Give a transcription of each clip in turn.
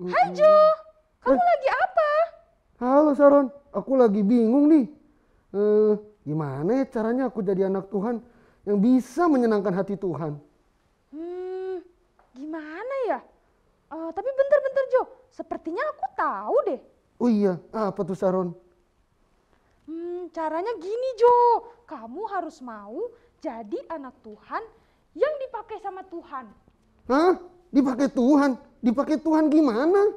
Hai Jo, kamu lagi apa? Halo Sharon, aku lagi bingung nih. Gimana ya caranya aku jadi anak Tuhan yang bisa menyenangkan hati Tuhan? Gimana ya? Tapi bentar Jo, sepertinya aku tahu deh. Oh iya, apa tuh Sharon? Caranya gini Jo, kamu harus mau jadi anak Tuhan yang dipakai sama Tuhan. Hah? Dipakai Tuhan? Dipakai Tuhan gimana?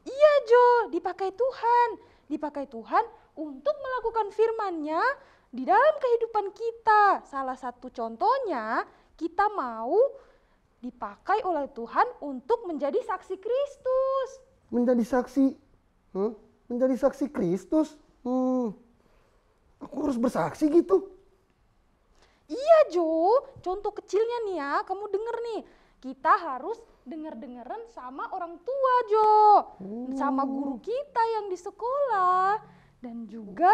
Iya Jo, dipakai Tuhan. Dipakai Tuhan untuk melakukan firman-Nya di dalam kehidupan kita. Salah satu contohnya, kita mau dipakai oleh Tuhan untuk menjadi saksi Kristus. Menjadi saksi? Menjadi saksi Kristus? Aku harus bersaksi gitu? Iya Jo, contoh kecilnya nih ya, kamu denger nih. Kita harus denger-dengeran sama orang tua Jo, sama guru kita yang di sekolah. Dan juga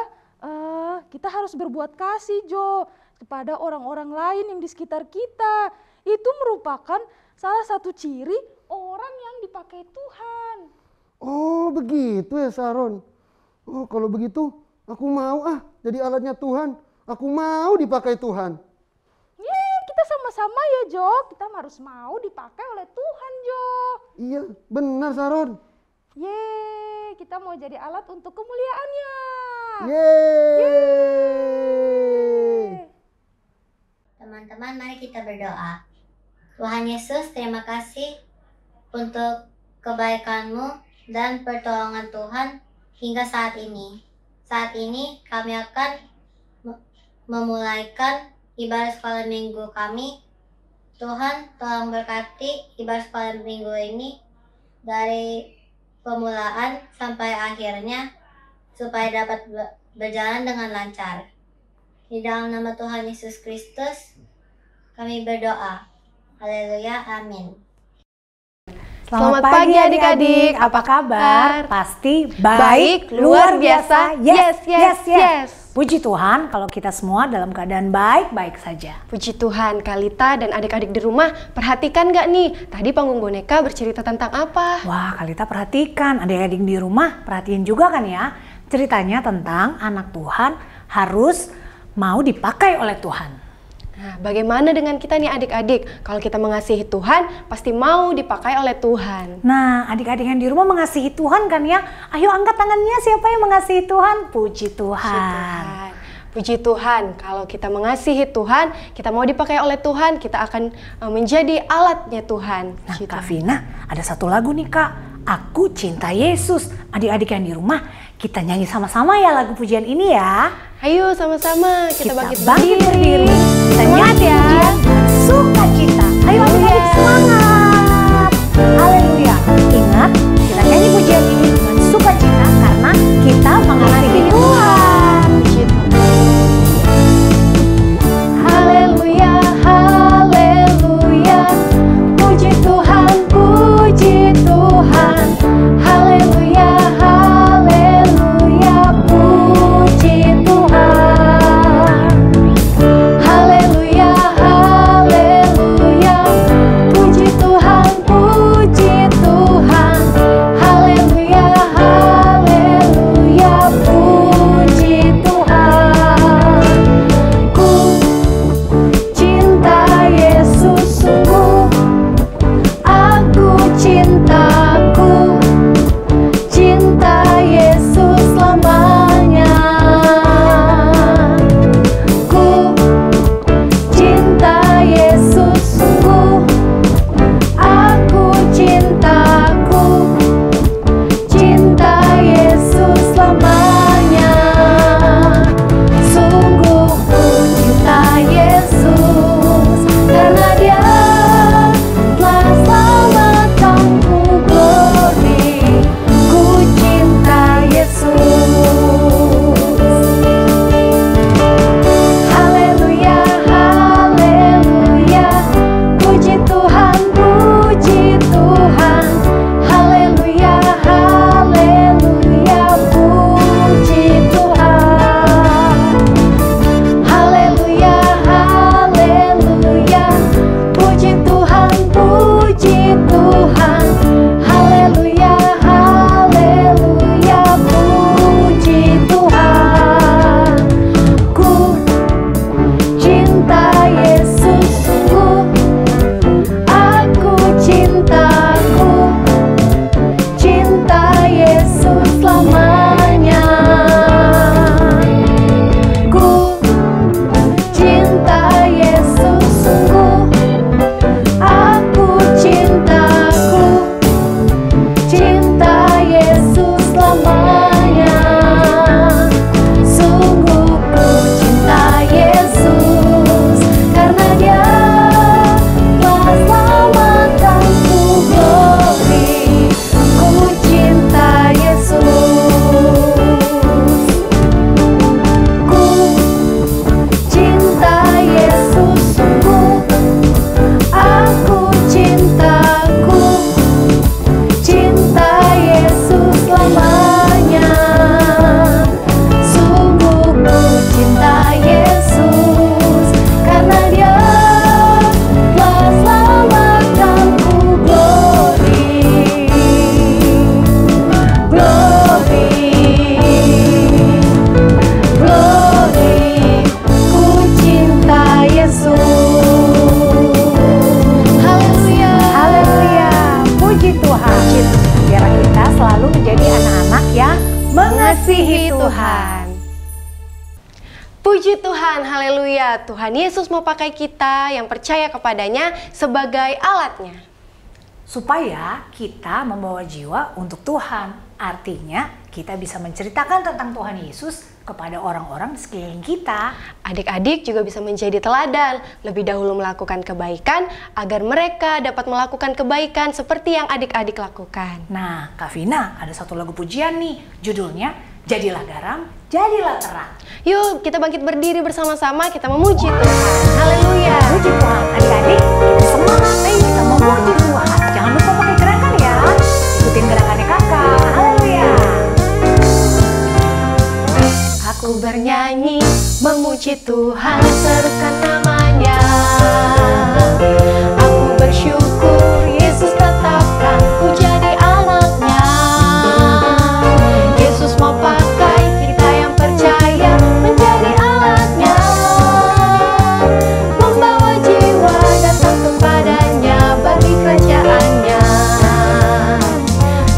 kita harus berbuat kasih Jo kepada orang-orang lain yang di sekitar kita. Itu merupakan salah satu ciri orang yang dipakai Tuhan. Oh begitu ya Sharon. Oh kalau begitu aku mau jadi alatnya Tuhan. Aku mau dipakai Tuhan. Kita sama-sama ya Jo, kita harus mau dipakai oleh Tuhan Jo. Iya benar Sharon. Kita mau jadi alat untuk kemuliaan-Nya. Teman-teman, mari kita berdoa. Tuhan Yesus, terima kasih untuk kebaikan-Mu dan pertolongan Tuhan hingga saat ini. Saat ini kami akan memulaikan ibadah sekolah minggu kami. Tuhan tolong berkati ibadah sekolah minggu ini dari pemulaan sampai akhirnya supaya dapat berjalan dengan lancar. Di dalam nama Tuhan Yesus Kristus kami berdoa. Haleluya, amin. Selamat pagi adik-adik, apa kabar? Pasti baik, luar biasa, yes. Puji Tuhan kalau kita semua dalam keadaan baik-baik saja. Puji Tuhan, Kalita dan adik-adik di rumah perhatikan gak nih? Tadi panggung boneka bercerita tentang apa? Wah, Kalita perhatikan, adik-adik di rumah perhatiin juga kan ya? Ceritanya tentang anak Tuhan harus mau dipakai oleh Tuhan. Nah, bagaimana dengan kita nih adik-adik? Kalau kita mengasihi Tuhan, pasti mau dipakai oleh Tuhan. Nah, adik-adik yang di rumah mengasihi Tuhan kan ya? Ayo angkat tangannya, siapa yang mengasihi Tuhan? Puji Tuhan. Puji Tuhan, kalau kita mengasihi Tuhan, kita mau dipakai oleh Tuhan, kita akan menjadi alatnya Tuhan. Nah, Kak Vina, ada satu lagu nih Kak, Aku Cinta Yesus. Adik-adik yang di rumah, kita nyanyi sama-sama ya lagu pujian ini ya. Ayo sama-sama kita bangkit berdiri. Kita Semangat nyanyi ya. pujian sukacita. Ayo adik-adik semangat. Haleluya. Ingat, kita nyanyi pujian ini dengan sukacita karena kita mengasihi Tuhan. Haleluya, haleluya. Puji Tuhan, puji Tuhan. Haleluya, haleluya. Puji Tuhan. Haleluya, haleluya. Puji Tuhan, puji Tuhan. mengasihi Tuhan. Puji Tuhan, haleluya. Tuhan Yesus mau pakai kita yang percaya kepadanya sebagai alatnya. Supaya kita membawa jiwa untuk Tuhan. Artinya kita bisa menceritakan tentang Tuhan Yesus kepada orang-orang di sekeliling kita. Adik-adik juga bisa menjadi teladan, lebih dahulu melakukan kebaikan agar mereka dapat melakukan kebaikan seperti yang adik-adik lakukan. Nah, Kak Vina, ada satu lagu pujian nih, judulnya Jadilah Garam, Jadilah Terang. Yuk, kita bangkit berdiri bersama-sama, kita memuji Tuhan. Haleluya. Puji Tuhan, adik-adik, kita semangat nih, kita memuji Tuhan. Jangan lupa pakai gerakan ya, ikutin gerakannya kakak. Haleluya. Aku bernyanyi, memuji Tuhan, serukan namanya. Aku bersyukur, Yesus tetapkan ku jadi anaknya. Yesus mau pakai kita yang percaya menjadi alatnya, membawa jiwa datang kepadanya bagi kerajaannya.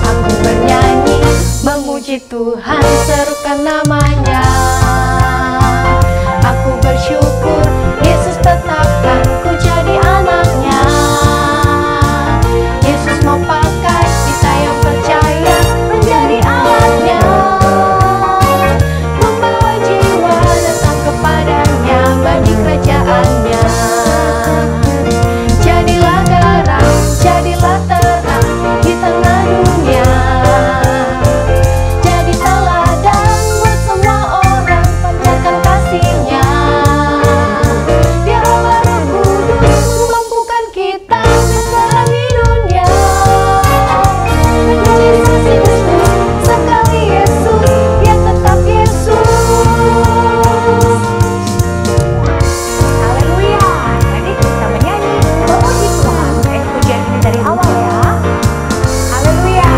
Aku bernyanyi, memuji Tuhan, serukan namanya. Aku bersyukur, Yesus tetapkan ku jadi anaknya. Yesus mau pakai kita yang percaya menjadi alatnya, membawa jiwa datang kepadanya bagi kerajaannya. Jadilah garam, jadilah terang di tengah dunia. Jadi teladan buat semua orang, pancarkan kasih-Nya. Dia Allah Roh Kudus memampukan kita menjalani dunia. Menjadi saksi Kristus, sekali Yesus, Dia tetap Yesus. Haleluya. Jadi kita menyanyi memuji Tuhan. Pujian ini dari awal ya. Haleluya.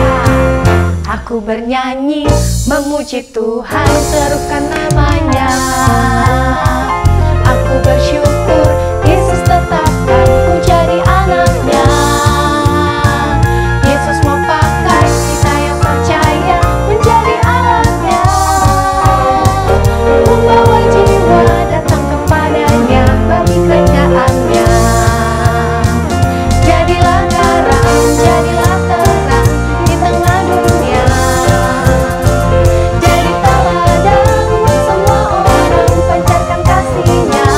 Aku bernyanyi, memuji Tuhan, serukan namanya. Aku bersyukur, Yesus tetapkan ku jadi anaknya. Yesus mau pakai kita yang percaya menjadi alatnya, membawa jiwa datang kepadanya bagi kerajaannya. Jadilah garam, jadilah terang di tengah dunia. Jadi teladan buat semua orang, pancarkan kasih-Nya.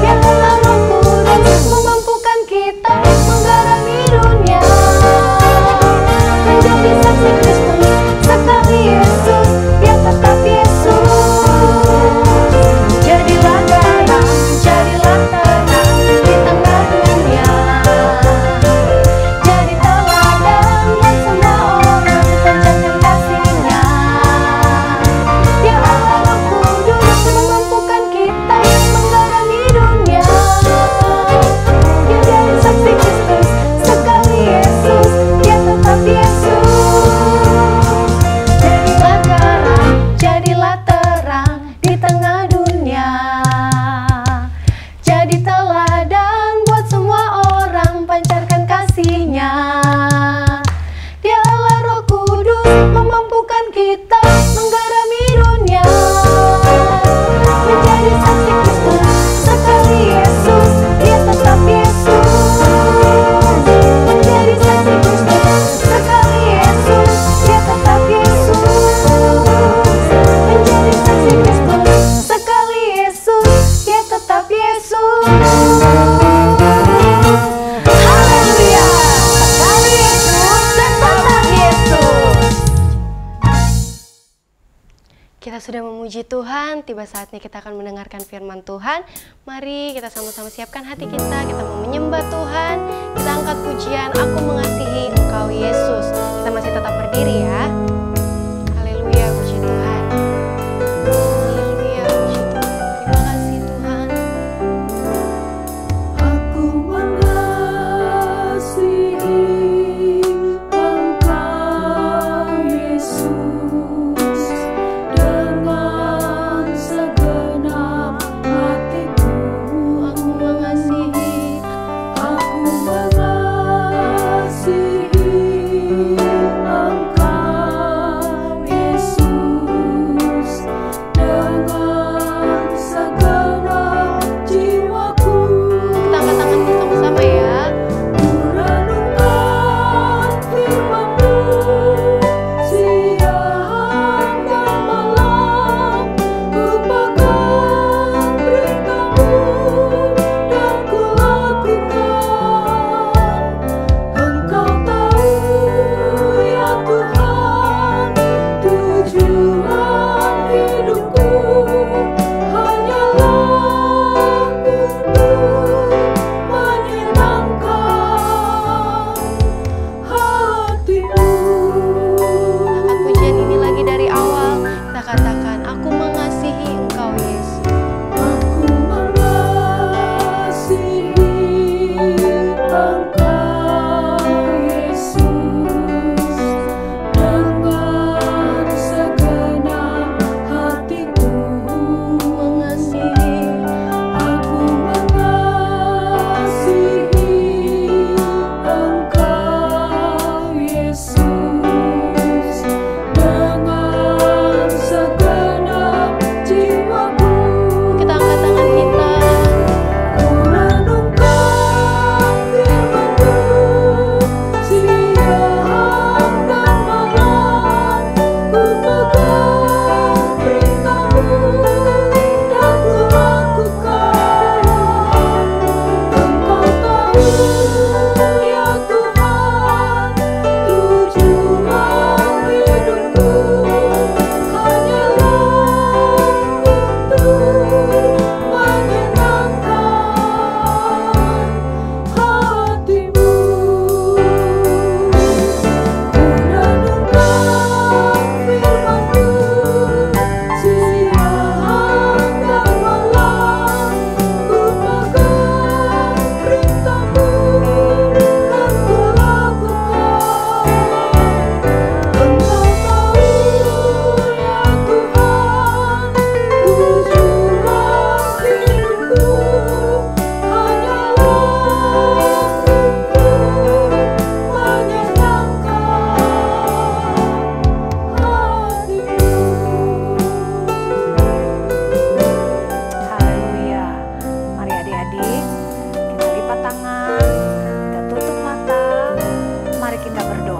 Biarlah Roh Kudus memampukan kita menggarami dunia. Menjadi saksi Kristus, sekali Yesus, Dia tetap Yesus. Jadilah garam, jadilah terang di tengah dunia. Jadi teladan buat semua orang, pancarkan kasih-Nya. Ya Allah Roh Kudus memampukan kita menggarami dunia. Menjadi saksi Kristus, sekali Yesus, Dia tetap Yesus. Jadilah garam, jadilah terang di tengah dunia. Jadi teladan buat semua orang, pancarkan kasih-Nya. Dia Allah Roh Kudus memampukan kita menggarami dunia. Menjadi saksi Kristus, sekali Yesus, Dia tetap Yesus. Menjadi saksi Kristus, sekali Yesus, Dia tetap Yesus. Menjadi saksi Kristus, sekali Yesus, Dia tetap Yesus. Haleluya, sekali Yesus dan tetap Yesus. Kita sudah memuji Tuhan, tiba saatnya kita akan mendengarkan firman Tuhan. Mari kita sama-sama siapkan hati kita mau menyembah Tuhan. Kita angkat pujian, aku mengasihi Engkau Yesus. Kita masih tetap berdiri ya. Haleluya, puji Tuhan. Haleluya, puji Tuhan. Terima kasih Tuhan. Aku mengasihi Engkau Yesus dengan segenap hatiku. Aku mengasihi Aku mengasihi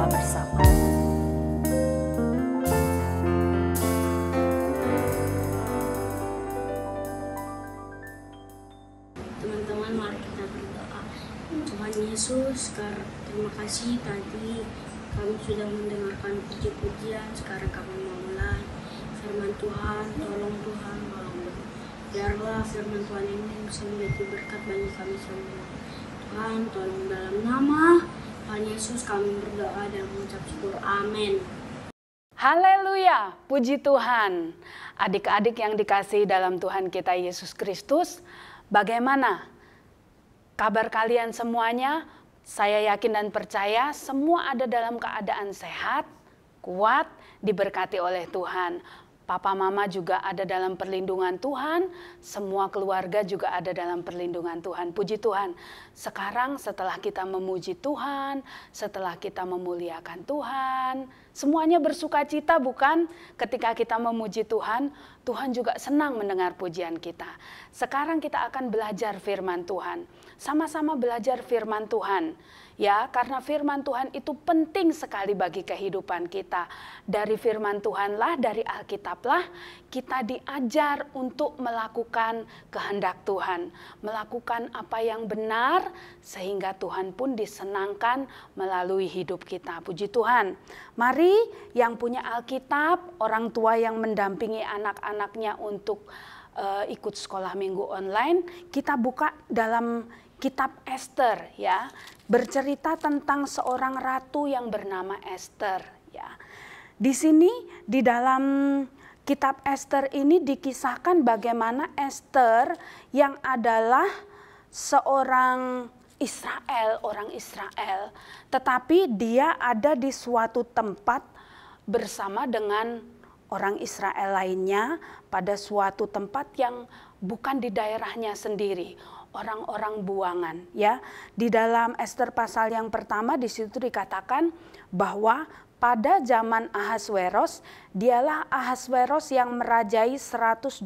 berdoa bersama. Teman-teman, mari kita berdoa. Tuhan Yesus, terima kasih tadi kami sudah mendengarkan puji-pujian. Sekarang kami mau mulai firman Tuhan. Tolong Tuhan, biarlah firman Tuhan ini bisa menjadi berkat bagi kami semua. Tuhan, tolong dalam nama Tuhan Yesus kami berdoa dan mengucap syukur. Amin. Haleluya, puji Tuhan. Adik-adik yang dikasihi dalam Tuhan kita Yesus Kristus, bagaimana kabar kalian semuanya? Saya yakin dan percaya semua ada dalam keadaan sehat, kuat, diberkati oleh Tuhan. Papa mama juga ada dalam perlindungan Tuhan, semua keluarga juga ada dalam perlindungan Tuhan. Puji Tuhan. Sekarang setelah kita memuji Tuhan, setelah kita memuliakan Tuhan, semuanya bersuka cita bukan? Ketika kita memuji Tuhan, Tuhan juga senang mendengar pujian kita. Sekarang kita akan belajar firman Tuhan. Sama-sama belajar firman Tuhan. Ya, karena firman Tuhan itu penting sekali bagi kehidupan kita. Dari firman Tuhanlah, dari Alkitablah, kita diajar untuk melakukan kehendak Tuhan. Melakukan apa yang benar, sehingga Tuhan pun disenangkan melalui hidup kita. Puji Tuhan. Mari yang punya Alkitab, orang tua yang mendampingi anak-anaknya untuk ikut sekolah minggu online, kita buka dalam Kitab Ester, ya, bercerita tentang seorang ratu yang bernama Ester, ya. Di sini di dalam Kitab Ester ini dikisahkan bagaimana Ester yang adalah seorang Israel, orang Israel, tetapi dia ada di suatu tempat bersama dengan orang Israel lainnya pada suatu tempat yang bukan di daerahnya sendiri. Orang-orang buangan, ya. Di dalam Ester pasal yang pertama di situ dikatakan bahwa pada zaman Ahasweros, dialah Ahasweros yang merajai 127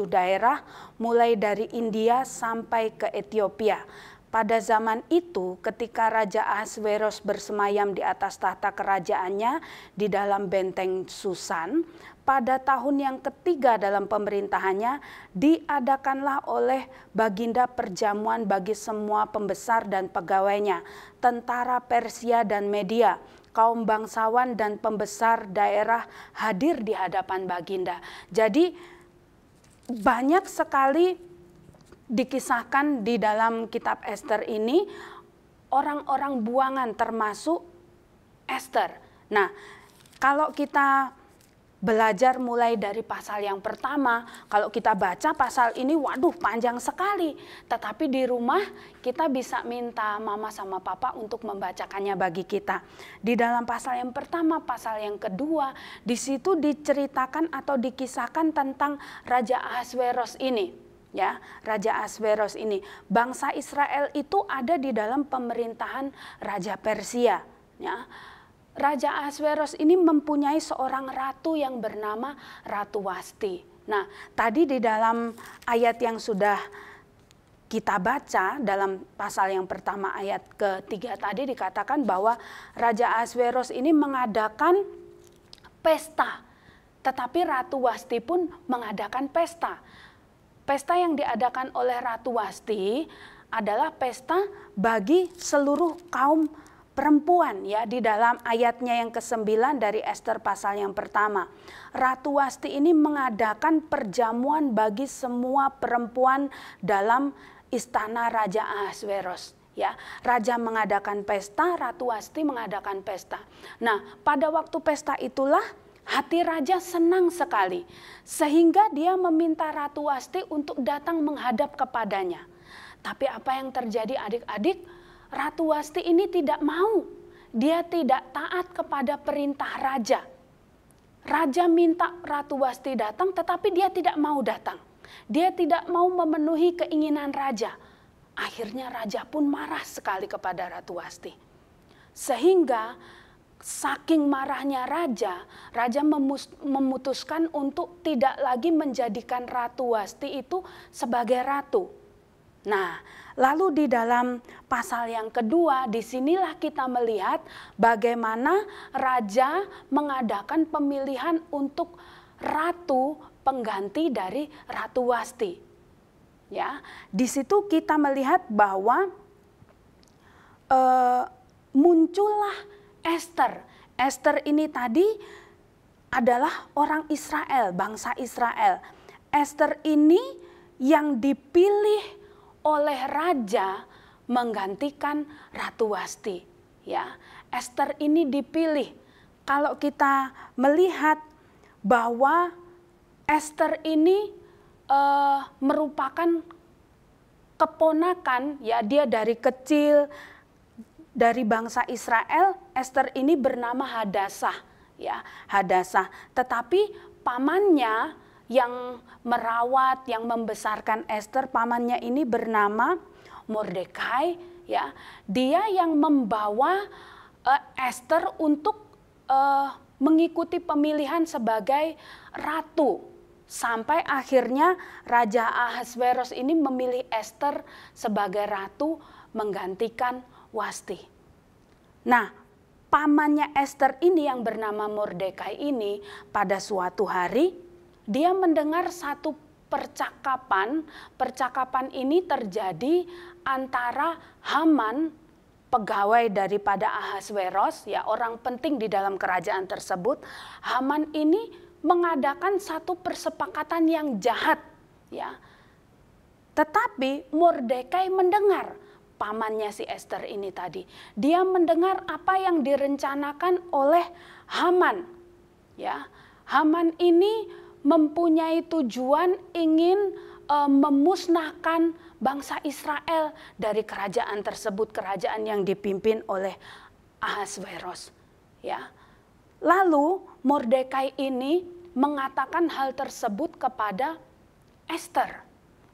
daerah mulai dari India sampai ke Ethiopia. Pada zaman itu, ketika Raja Ahasweros bersemayam di atas tahta kerajaannya di dalam benteng Susan, pada tahun yang ketiga dalam pemerintahannya, diadakanlah oleh Baginda perjamuan bagi semua pembesar dan pegawainya, tentara Persia dan Media, kaum bangsawan dan pembesar daerah hadir di hadapan Baginda. Jadi banyak sekali dikisahkan di dalam kitab Ester ini orang-orang buangan termasuk Ester. Nah, kalau kita belajar mulai dari pasal yang pertama, kalau kita baca pasal ini, waduh panjang sekali. Tetapi di rumah kita bisa minta mama sama papa untuk membacakannya bagi kita. Di dalam pasal yang pertama, pasal yang kedua, di situ diceritakan atau dikisahkan tentang Raja Ahasweros ini. Ya, Raja Ahasweros ini, bangsa Israel itu ada di dalam pemerintahan Raja Persia. Ya. Raja Ahasweros ini mempunyai seorang ratu yang bernama Ratu Wasti. Nah, tadi di dalam ayat yang sudah kita baca, dalam pasal yang pertama ayat ketiga tadi dikatakan bahwa Raja Ahasweros ini mengadakan pesta. Tetapi Ratu Wasti pun mengadakan pesta. Pesta yang diadakan oleh Ratu Wasti adalah pesta bagi seluruh kaum perempuan, ya. Di dalam ayatnya yang ke-9 dari Ester pasal yang pertama, Ratu Wasti ini mengadakan perjamuan bagi semua perempuan dalam istana Raja Ahasweros, ya. Raja mengadakan pesta, Ratu Wasti mengadakan pesta. Nah, pada waktu pesta itulah hati raja senang sekali, sehingga dia meminta Ratu Wasti untuk datang menghadap kepadanya. Tapi apa yang terjadi adik-adik? Ratu Wasti ini tidak mau, dia tidak taat kepada perintah raja. Raja minta Ratu Wasti datang, tetapi dia tidak mau datang. Dia tidak mau memenuhi keinginan raja. Akhirnya raja pun marah sekali kepada Ratu Wasti. Sehingga saking marahnya raja memutuskan untuk tidak lagi menjadikan Ratu Wasti itu sebagai ratu. Nah, lalu di dalam pasal yang kedua, disinilah kita melihat bagaimana raja mengadakan pemilihan untuk ratu pengganti dari Ratu Wasti. Ya, di situ kita melihat bahwa muncullah Ester. Ester ini tadi adalah orang Israel, bangsa Israel. Ester ini yang dipilih oleh raja menggantikan Ratu Wasti. Ya, Ester ini dipilih. Kalau kita melihat bahwa Ester ini merupakan keponakan, ya, dia dari kecil dari bangsa Israel. Ester ini bernama Hadasah, ya, Hadasah. Tetapi pamannya yang merawat, yang membesarkan Ester, pamannya ini bernama Mordekai, ya. Dia yang membawa Ester untuk mengikuti pemilihan sebagai ratu. Sampai akhirnya Raja Ahasveros ini memilih Ester sebagai ratu menggantikan Wasti. Nah, pamannya Ester ini yang bernama Mordekai ini pada suatu hari dia mendengar satu percakapan. Percakapan ini terjadi antara Haman, pegawai daripada Ahasveros, ya, orang penting di dalam kerajaan tersebut. Haman ini mengadakan satu persepakatan yang jahat, ya. Tetapi Mordekai mendengar, pamannya si Ester ini tadi. Dia mendengar apa yang direncanakan oleh Haman, ya. Haman ini mempunyai tujuan ingin memusnahkan bangsa Israel dari kerajaan tersebut, kerajaan yang dipimpin oleh Ahasveros. Ya. Lalu Mordekai ini mengatakan hal tersebut kepada Ester.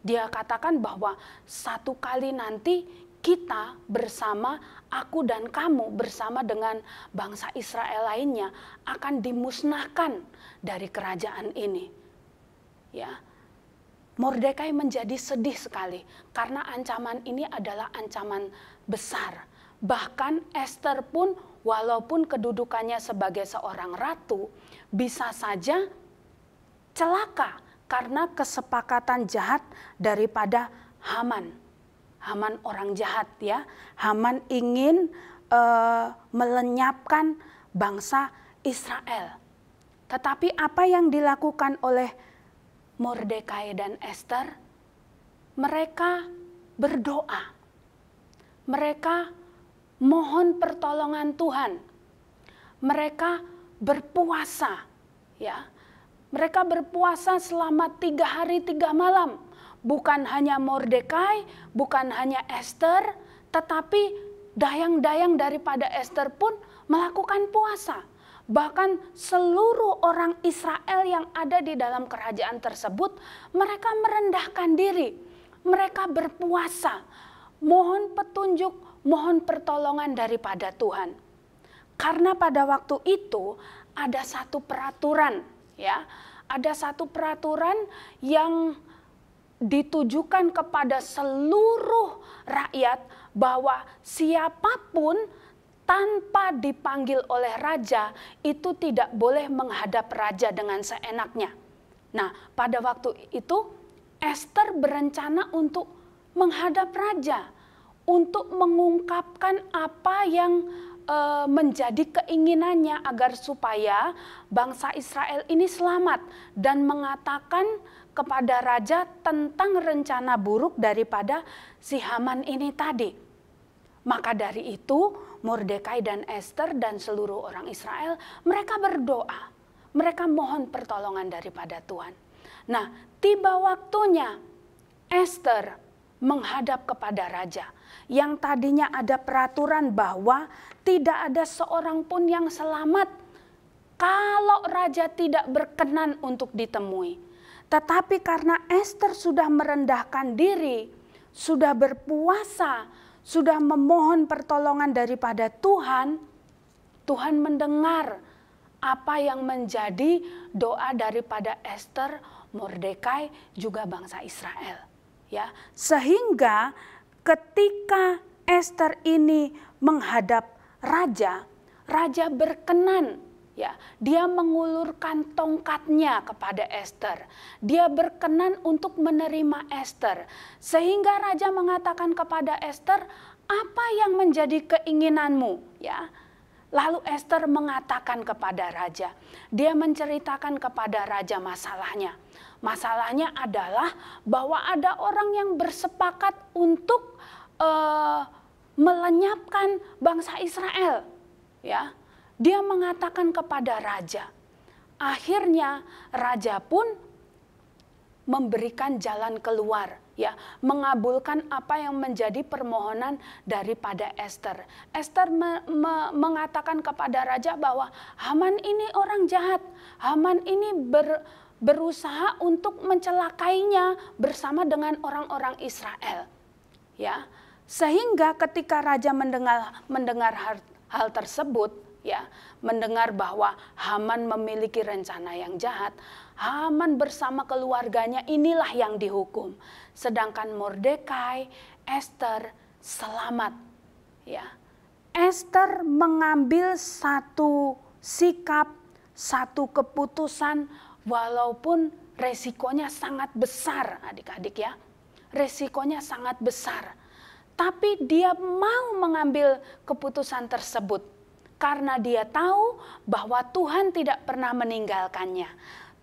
Dia katakan bahwa satu kali nanti kita bersama, aku dan kamu bersama dengan bangsa Israel lainnya akan dimusnahkan dari kerajaan ini. Ya, Mordekai menjadi sedih sekali karena ancaman ini adalah ancaman besar. Bahkan Ester pun walaupun kedudukannya sebagai seorang ratu bisa saja celaka karena kesepakatan jahat daripada Haman. Haman orang jahat, ya. Haman ingin melenyapkan bangsa Israel. Tetapi apa yang dilakukan oleh Mordekai dan Ester? Mereka berdoa. Mereka mohon pertolongan Tuhan. Mereka berpuasa, ya. Mereka berpuasa selama 3 hari 3 malam. Bukan hanya Mordekai, bukan hanya Ester, tetapi dayang-dayang daripada Ester pun melakukan puasa. Bahkan seluruh orang Israel yang ada di dalam kerajaan tersebut, mereka merendahkan diri. Mereka berpuasa, mohon petunjuk, mohon pertolongan daripada Tuhan. Karena pada waktu itu ada satu peraturan, ya, ada satu peraturan yang ditujukan kepada seluruh rakyat bahwa siapapun tanpa dipanggil oleh raja itu tidak boleh menghadap raja dengan seenaknya. Nah, pada waktu itu Ester berencana untuk menghadap raja, untuk mengungkapkan apa yang menjadi keinginannya agar supaya bangsa Israel ini selamat dan mengatakan kepada raja tentang rencana buruk daripada si Haman ini tadi. Maka dari itu Mordekai dan Ester dan seluruh orang Israel mereka berdoa. Mereka mohon pertolongan daripada Tuhan. Nah, tiba waktunya Ester menghadap kepada raja. Yang tadinya ada peraturan bahwa tidak ada seorang pun yang selamat kalau raja tidak berkenan untuk ditemui. Tetapi karena Ester sudah merendahkan diri, sudah berpuasa, sudah memohon pertolongan daripada Tuhan, Tuhan mendengar apa yang menjadi doa daripada Ester, Mordekai, juga bangsa Israel. Ya, sehingga ketika Ester ini menghadap raja, raja berkenan. Ya, dia mengulurkan tongkatnya kepada Ester. Dia berkenan untuk menerima Ester. Sehingga raja mengatakan kepada Ester, apa yang menjadi keinginanmu? Ya. Lalu Ester mengatakan kepada raja, dia menceritakan kepada raja masalahnya. Masalahnya adalah bahwa ada orang yang bersepakat untuk melenyapkan bangsa Israel. Ya. Dia mengatakan kepada raja. Akhirnya raja pun memberikan jalan keluar, ya, mengabulkan apa yang menjadi permohonan daripada Ester. Ester mengatakan kepada raja bahwa Haman ini orang jahat. Haman ini berusaha untuk mencelakainya bersama dengan orang-orang Israel. Ya, sehingga ketika raja mendengar hal tersebut, ya, mendengar bahwa Haman memiliki rencana yang jahat, Haman bersama keluarganya inilah yang dihukum. Sedangkan Mordekai, Ester selamat. Ya, Ester mengambil satu sikap, satu keputusan, walaupun resikonya sangat besar, adik-adik ya. Resikonya sangat besar. Tapi dia mau mengambil keputusan tersebut. Karena dia tahu bahwa Tuhan tidak pernah meninggalkannya.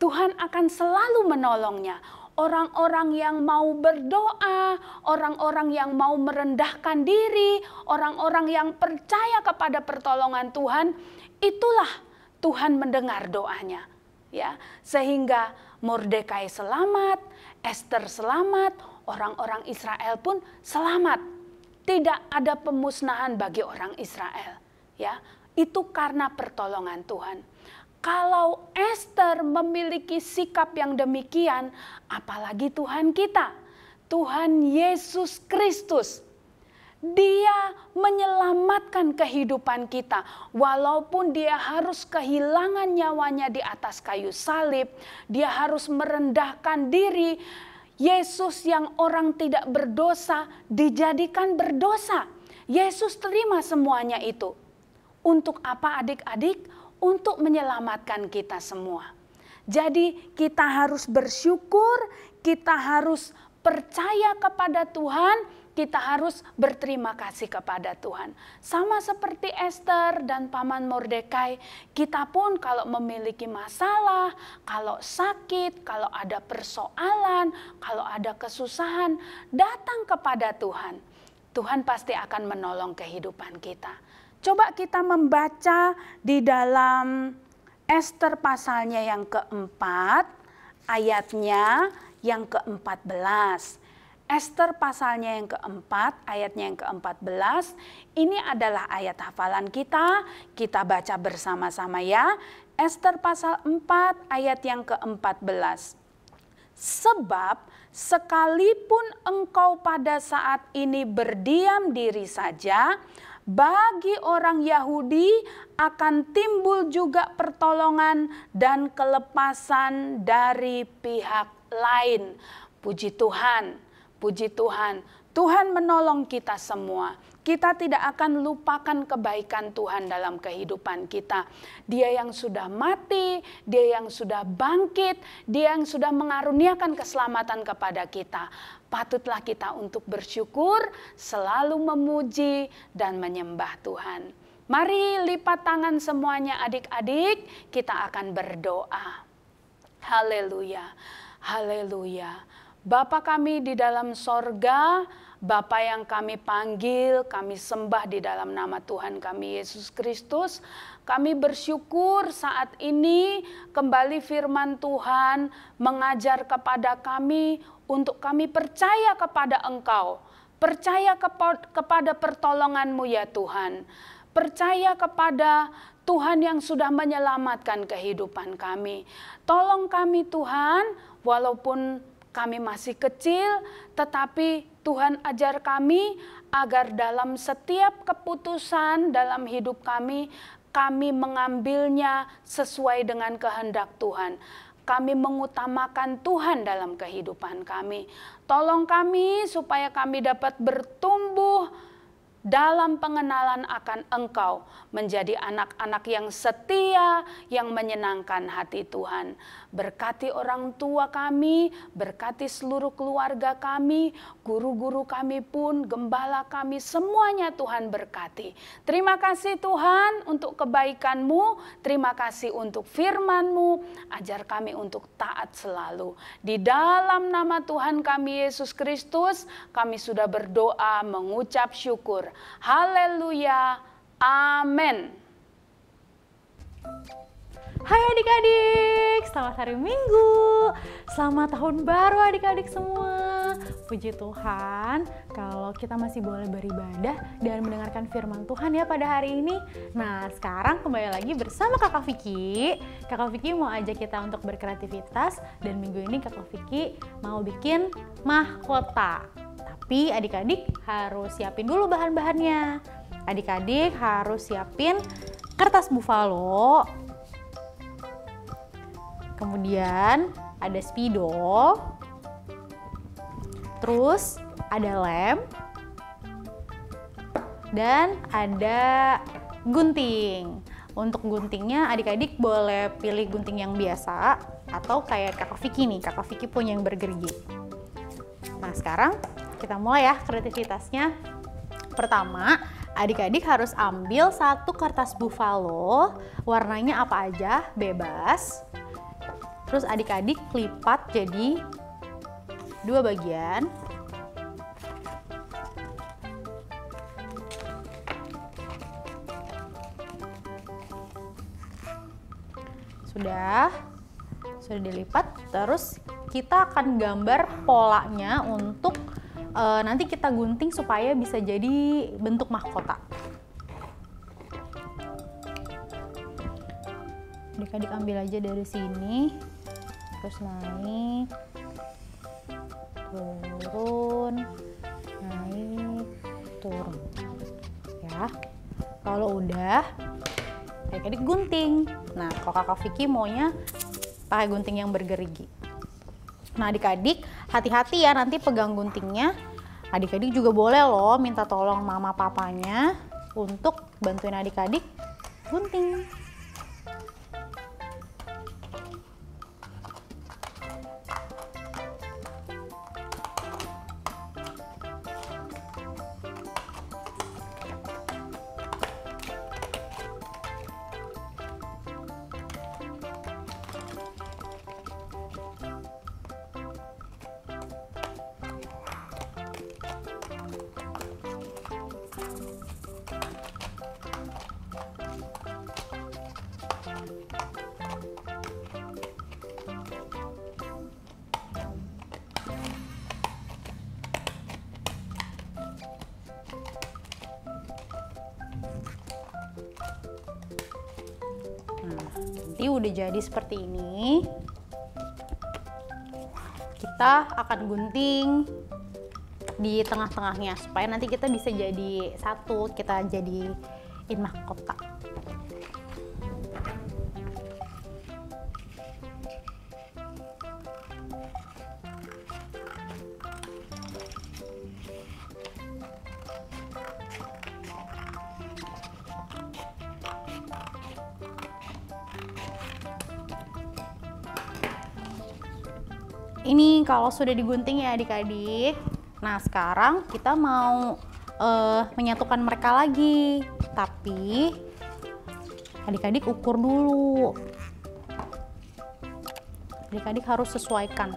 Tuhan akan selalu menolongnya. Orang-orang yang mau berdoa, orang-orang yang mau merendahkan diri, orang-orang yang percaya kepada pertolongan Tuhan, itulah Tuhan mendengar doanya. Ya, sehingga Mordekai selamat, Ester selamat, orang-orang Israel pun selamat. Tidak ada pemusnahan bagi orang Israel. Ya, itu karena pertolongan Tuhan. Kalau Ester memiliki sikap yang demikian, apalagi Tuhan kita, Tuhan Yesus Kristus. Dia menyelamatkan kehidupan kita, walaupun dia harus kehilangan nyawanya di atas kayu salib, dia harus merendahkan diri. Yesus yang orang tidak berdosa dijadikan berdosa. Yesus terima semuanya itu. Untuk apa adik-adik? Untuk menyelamatkan kita semua. Jadi kita harus bersyukur, kita harus percaya kepada Tuhan, kita harus berterima kasih kepada Tuhan. Sama seperti Ester dan Paman Mordekai, kita pun kalau memiliki masalah, kalau sakit, kalau ada persoalan, kalau ada kesusahan, datang kepada Tuhan. Tuhan pasti akan menolong kehidupan kita. Coba kita membaca di dalam Ester pasalnya yang keempat, ayatnya yang ke-14. Ester pasalnya yang keempat, ayatnya yang ke-14. Ini adalah ayat hafalan kita. Kita baca bersama-sama ya. Ester pasal 4 ayat yang ke-14. Sebab sekalipun engkau pada saat ini berdiam diri saja, bagi orang Yahudi akan timbul juga pertolongan dan kelepasan dari pihak lain. Puji Tuhan, puji Tuhan. Tuhan menolong kita semua. Kita tidak akan lupakan kebaikan Tuhan dalam kehidupan kita. Dia yang sudah mati, dia yang sudah bangkit, dia yang sudah mengaruniakan keselamatan kepada kita. Patutlah kita untuk bersyukur, selalu memuji dan menyembah Tuhan. Mari lipat tangan semuanya adik-adik, kita akan berdoa. Haleluya, haleluya. Bapa kami di dalam sorga, Bapa yang kami panggil, kami sembah di dalam nama Tuhan kami Yesus Kristus. Kami bersyukur saat ini kembali firman Tuhan mengajar kepada kami untuk kami percaya kepada Engkau. Percaya kepada pertolongan-Mu ya Tuhan. Percaya kepada Tuhan yang sudah menyelamatkan kehidupan kami. Tolong kami Tuhan, walaupun kami masih kecil, tetapi Tuhan ajar kami agar dalam setiap keputusan dalam hidup kami mengambilnya sesuai dengan kehendak Tuhan. kami mengutamakan Tuhan dalam kehidupan kami. Tolong kami supaya kami dapat bertumbuh dalam pengenalan akan Engkau, menjadi anak-anak yang setia, yang menyenangkan hati Tuhan. Berkati orang tua kami, berkati seluruh keluarga kami, guru-guru kami pun, gembala kami, semuanya Tuhan berkati. Terima kasih Tuhan untuk kebaikan-Mu, terima kasih untuk firman-Mu, ajar kami untuk taat selalu. Di dalam nama Tuhan kami Yesus Kristus, kami sudah berdoa mengucap syukur. Haleluya, amin. Hai adik-adik, selamat hari Minggu, selamat tahun baru adik-adik semua. Puji Tuhan kalau kita masih boleh beribadah dan mendengarkan firman Tuhan ya pada hari ini. Nah sekarang kembali lagi bersama Kakak Vicky. Kakak Vicky mau ajak kita untuk berkreativitas dan minggu ini Kakak Vicky mau bikin mahkota. Tapi adik-adik harus siapin dulu bahan-bahannya. Adik-adik harus siapin kertas buffalo. Kemudian ada spidol. Terus ada lem. Dan ada gunting. Untuk guntingnya adik-adik boleh pilih gunting yang biasa atau kayak Kakak Vicky nih. Kakak Vicky punya yang bergerigi. Nah sekarang kita mulai ya kreativitasnya. Pertama, adik-adik harus ambil satu kertas buffalo, warnanya apa aja, bebas. Terus adik-adik lipat jadi 2 bagian. Sudah dilipat, terus kita akan gambar polanya untuk nanti kita gunting supaya bisa jadi bentuk mahkota. Adik-adik ambil aja dari sini, terus naik, turun, naik, turun. Ya, kalau udah, adik-adik gunting. Nah, kalau Kakak Vicky maunya pakai gunting yang bergerigi. Nah adik-adik hati-hati ya nanti pegang guntingnya. Adik-adik juga boleh loh minta tolong mama papanya untuk bantuin adik-adik gunting. Nanti udah jadi seperti ini, kita akan gunting di tengah-tengahnya supaya nanti kita bisa jadi satu, kita jadiin mahkota. Ini kalau sudah digunting ya adik-adik. Nah sekarang kita mau menyatukan mereka lagi. Tapi adik-adik ukur dulu. Adik-adik harus sesuaikan.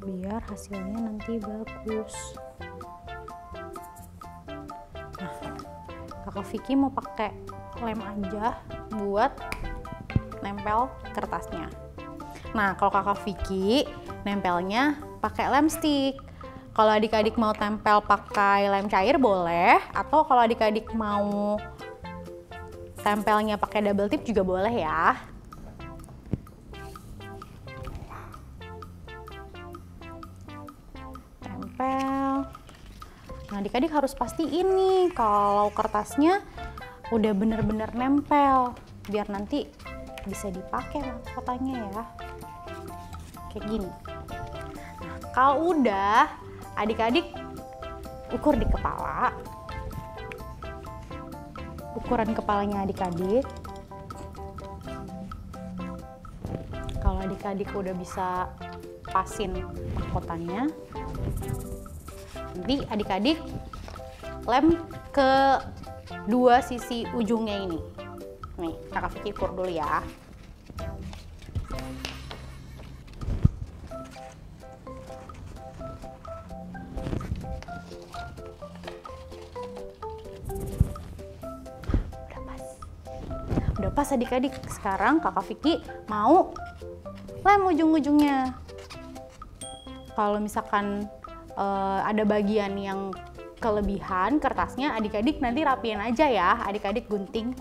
Biar hasilnya nanti bagus. Nah, Kakak Vicky mau pakai lem aja buat nempel kertasnya. Nah, kalau Kakak Vicky nempelnya pakai lem stick. Kalau adik-adik mau tempel pakai lem cair boleh, atau kalau adik-adik mau tempelnya pakai double tip juga boleh ya. Tempel. Nah, adik-adik harus pastiin nih kalau kertasnya udah bener-bener nempel, biar nanti bisa dipakai mahkotanya ya. Kayak gini. Nah, kalau udah, adik-adik ukur di kepala. Ukuran kepalanya adik-adik. Kalau adik-adik udah bisa pasin mahkotanya, nanti adik-adik lem ke dua sisi ujungnya ini. Nih, Kakak Vicky ukur dulu ya. Udah pas adik-adik. Sekarang Kakak Vicky mau lem ujung-ujungnya. Kalau misalkan ada bagian yang kelebihan kertasnya, adik-adik nanti rapiin aja ya, adik-adik gunting.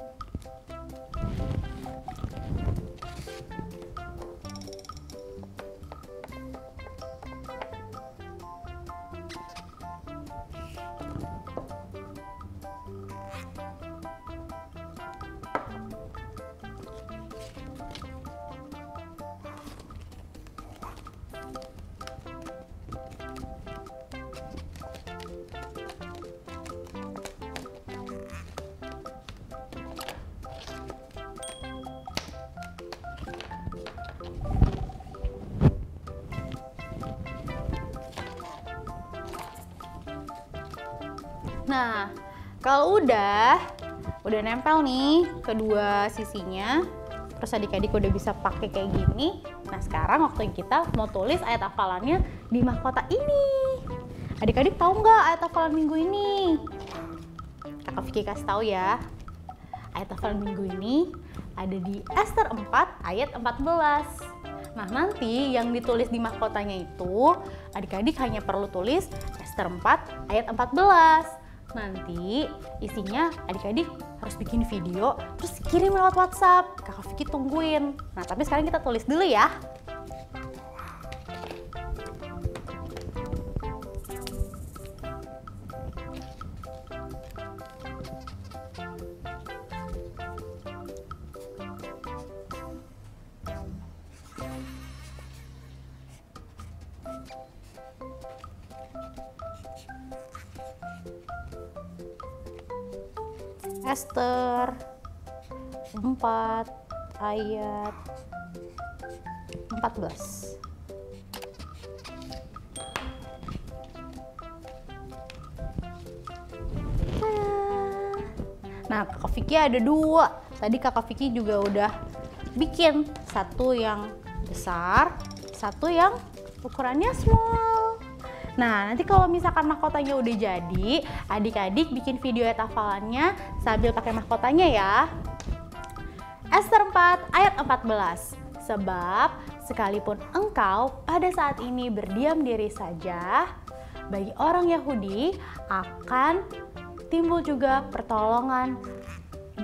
Nah, kalau udah nempel nih kedua sisinya, terus adik-adik udah bisa pakai kayak gini. Nah, sekarang waktu kita mau tulis ayat hafalannya di mahkota ini. Adik-adik tahu nggak ayat hafalan minggu ini? Kakak Vicky kasih tahu ya. Ayat hafalan minggu ini ada di Ester 4 ayat 14. Nah, nanti yang ditulis di mahkotanya itu adik-adik hanya perlu tulis Ester 4 ayat 14. Nanti isinya adik-adik harus bikin video terus kirim lewat WhatsApp. Kakak Vicky tungguin. Nah, tapi sekarang kita tulis dulu ya. Ester 4 ayat 14. Nah, Kakak Vicky ada dua. Tadi Kakak Vicky juga udah bikin satu yang besar, satu yang ukurannya small. Nah, nanti kalau misalkan mahkotanya udah jadi, adik-adik bikin video ayat hafalannya sambil pakai mahkotanya ya. Ester 4 ayat 14. Sebab sekalipun engkau pada saat ini berdiam diri saja, bagi orang Yahudi akan timbul juga pertolongan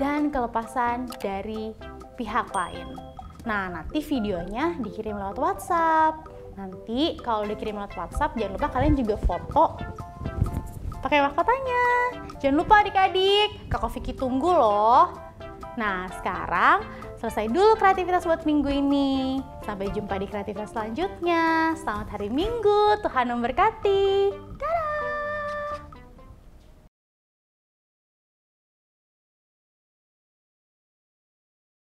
dan kelepasan dari pihak lain. Nah, nanti videonya dikirim lewat WhatsApp. Nanti kalau dikirim lewat WhatsApp, jangan lupa kalian juga foto pakai mahkotanya. Jangan lupa adik-adik, Kakak Vicky tunggu loh. Nah, sekarang selesai dulu kreativitas buat minggu ini. Sampai jumpa di kreativitas selanjutnya. Selamat hari Minggu, Tuhan memberkati.